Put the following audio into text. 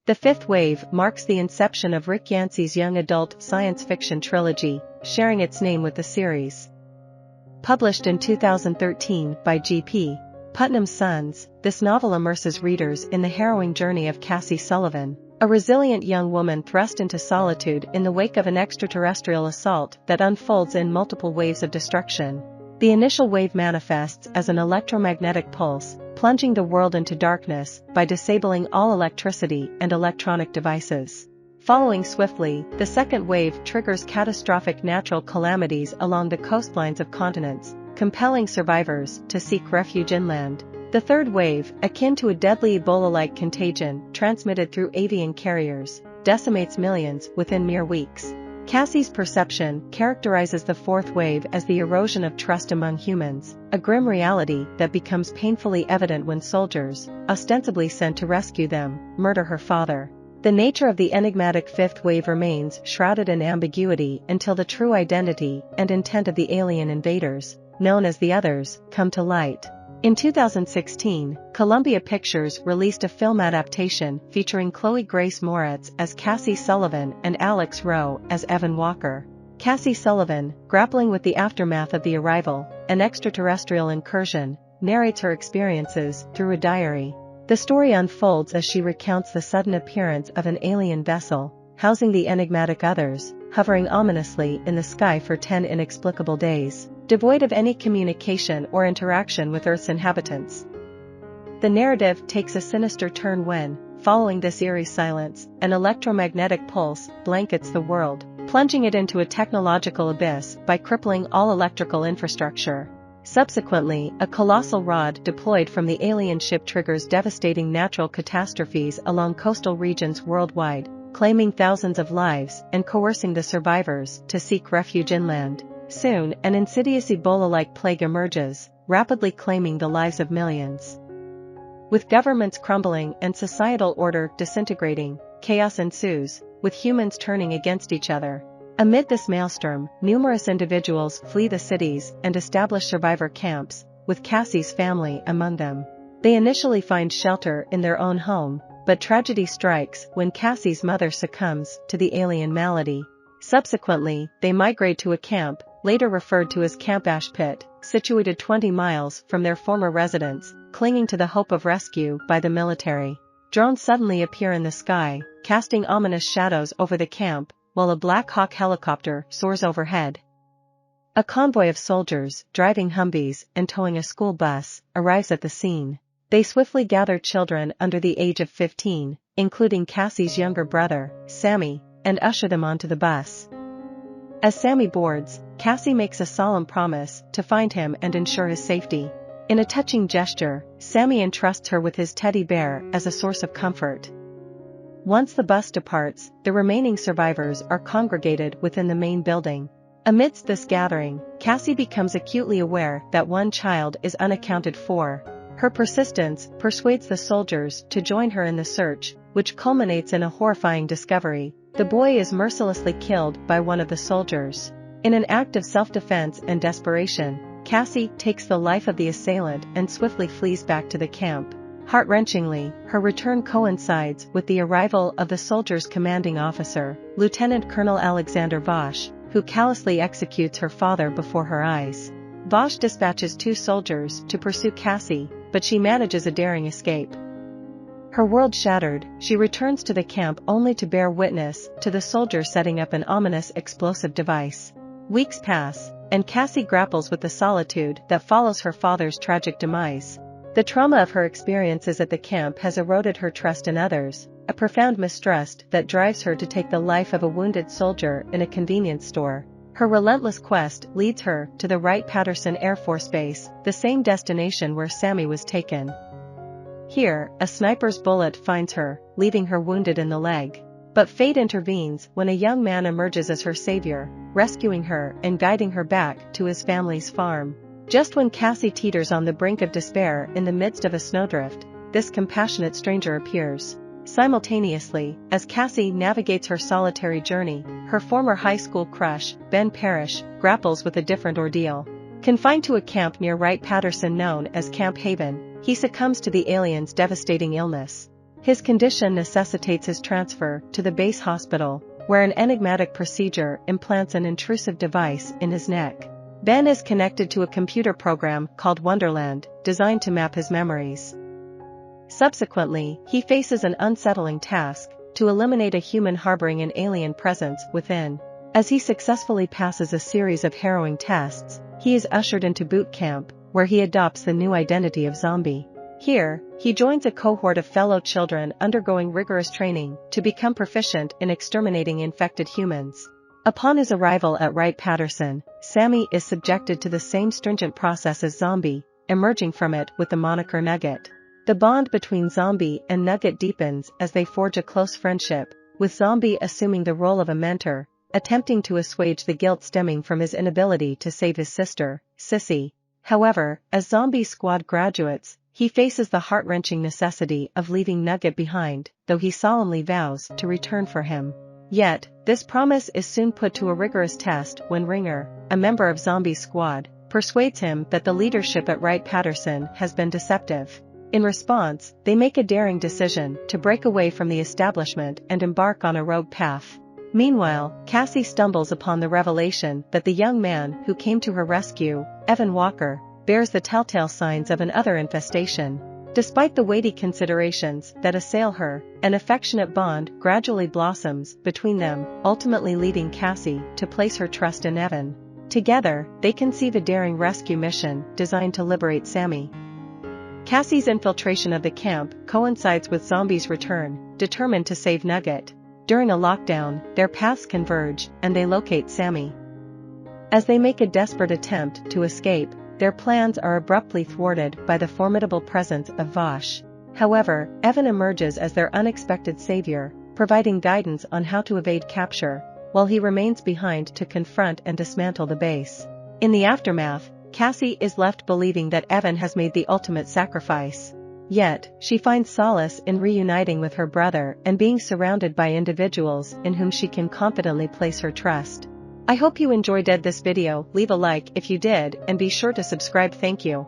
The fifth wave marks the inception of Rick Yancey's young adult science fiction trilogy, sharing its name with the series. Published in 2013 by G.P. Putnam's Sons, this novel immerses readers in the harrowing journey of Cassie Sullivan, a resilient young woman thrust into solitude in the wake of an extraterrestrial assault that unfolds in multiple waves of destruction. The initial wave manifests as an electromagnetic pulse, plunging the world into darkness by disabling all electricity and electronic devices. Following swiftly, the second wave triggers catastrophic natural calamities along the coastlines of continents, compelling survivors to seek refuge inland. The third wave, akin to a deadly Ebola-like contagion transmitted through avian carriers, decimates millions within mere weeks. Cassie's perception characterizes the fourth wave as the erosion of trust among humans, a grim reality that becomes painfully evident when soldiers, ostensibly sent to rescue them, murder her father. The nature of the enigmatic fifth wave remains shrouded in ambiguity until the true identity and intent of the alien invaders, known as the Others, come to light. In 2016, Columbia Pictures released a film adaptation featuring Chloe Grace Moretz as Cassie Sullivan and Alex Rowe as Evan Walker. Cassie Sullivan, grappling with the aftermath of the arrival, an extraterrestrial incursion, narrates her experiences through a diary. The story unfolds as she recounts the sudden appearance of an alien vessel, housing the enigmatic Others, hovering ominously in the sky for 10 inexplicable days, devoid of any communication or interaction with Earth's inhabitants. The narrative takes a sinister turn when, following this eerie silence, an electromagnetic pulse blankets the world, plunging it into a technological abyss by crippling all electrical infrastructure. Subsequently, a colossal rod deployed from the alien ship triggers devastating natural catastrophes along coastal regions worldwide, claiming thousands of lives and coercing the survivors to seek refuge inland. Soon, an insidious Ebola-like plague emerges, rapidly claiming the lives of millions. With governments crumbling and societal order disintegrating, chaos ensues, with humans turning against each other. Amid this maelstrom, numerous individuals flee the cities and establish survivor camps, with Cassie's family among them. They initially find shelter in their own home, but tragedy strikes when Cassie's mother succumbs to the alien malady. Subsequently, they migrate to a camp, later referred to as Camp Ash Pit, situated 20 miles from their former residence, clinging to the hope of rescue by the military. Drones suddenly appear in the sky, casting ominous shadows over the camp, while a Black Hawk helicopter soars overhead. A convoy of soldiers, driving Humvees and towing a school bus, arrives at the scene. They swiftly gather children under the age of 15, including Cassie's younger brother, Sammy, and usher them onto the bus. As Sammy boards, Cassie makes a solemn promise to find him and ensure his safety. In a touching gesture, Sammy entrusts her with his teddy bear as a source of comfort. Once the bus departs, the remaining survivors are congregated within the main building. Amidst this gathering, Cassie becomes acutely aware that one child is unaccounted for. Her persistence persuades the soldiers to join her in the search, which culminates in a horrifying discovery. The boy is mercilessly killed by one of the soldiers. In an act of self-defense and desperation, Cassie takes the life of the assailant and swiftly flees back to the camp. Heart-wrenchingly, her return coincides with the arrival of the soldier's commanding officer, Lieutenant Colonel Alexander Vosh, who callously executes her father before her eyes. Vosh dispatches 2 soldiers to pursue Cassie, but she manages a daring escape. Her world shattered, she returns to the camp only to bear witness to the soldier setting up an ominous explosive device. Weeks pass, and Cassie grapples with the solitude that follows her father's tragic demise. The trauma of her experiences at the camp has eroded her trust in others, a profound mistrust that drives her to take the life of a wounded soldier in a convenience store. Her relentless quest leads her to the Wright-Patterson Air Force Base, the same destination where Sammy was taken. Here, a sniper's bullet finds her, leaving her wounded in the leg. But fate intervenes when a young man emerges as her savior, rescuing her and guiding her back to his family's farm. Just when Cassie teeters on the brink of despair in the midst of a snowdrift, this compassionate stranger appears. Simultaneously, as Cassie navigates her solitary journey, her former high school crush, Ben Parrish, grapples with a different ordeal. Confined to a camp near Wright-Patterson known as Camp Haven, he succumbs to the alien's devastating illness. His condition necessitates his transfer to the base hospital, where an enigmatic procedure implants an intrusive device in his neck. Ben is connected to a computer program called Wonderland, designed to map his memories. Subsequently, he faces an unsettling task: to eliminate a human harboring an alien presence within. As he successfully passes a series of harrowing tests, he is ushered into boot camp, where he adopts the new identity of zombie. Here, he joins a cohort of fellow children undergoing rigorous training to become proficient in exterminating infected humans. Upon his arrival at Wright-Patterson, Sammy is subjected to the same stringent process as Zombie, emerging from it with the moniker Nugget. The bond between Zombie and Nugget deepens as they forge a close friendship, with Zombie assuming the role of a mentor, attempting to assuage the guilt stemming from his inability to save his sister, Sissy. However, as Zombie Squad graduates, he faces the heart-wrenching necessity of leaving Nugget behind, though he solemnly vows to return for him. Yet, this promise is soon put to a rigorous test when Ringer, a member of Zombie Squad, persuades him that the leadership at Wright-Patterson has been deceptive. In response, they make a daring decision to break away from the establishment and embark on a rogue path. Meanwhile, Cassie stumbles upon the revelation that the young man who came to her rescue, Evan Walker, bears the telltale signs of an other infestation. Despite the weighty considerations that assail her, an affectionate bond gradually blossoms between them, ultimately leading Cassie to place her trust in Evan. Together, they conceive a daring rescue mission designed to liberate Sammy. Cassie's infiltration of the camp coincides with Zombie's return, determined to save Nugget. During a lockdown, their paths converge, and they locate Sammy. As they make a desperate attempt to escape, their plans are abruptly thwarted by the formidable presence of Vosh. However, Evan emerges as their unexpected savior, providing guidance on how to evade capture, while he remains behind to confront and dismantle the base. In the aftermath, Cassie is left believing that Evan has made the ultimate sacrifice. Yet, she finds solace in reuniting with her brother and being surrounded by individuals in whom she can confidently place her trust. I hope you enjoyed this video. Leave a like if you did, and be sure to subscribe. Thank you.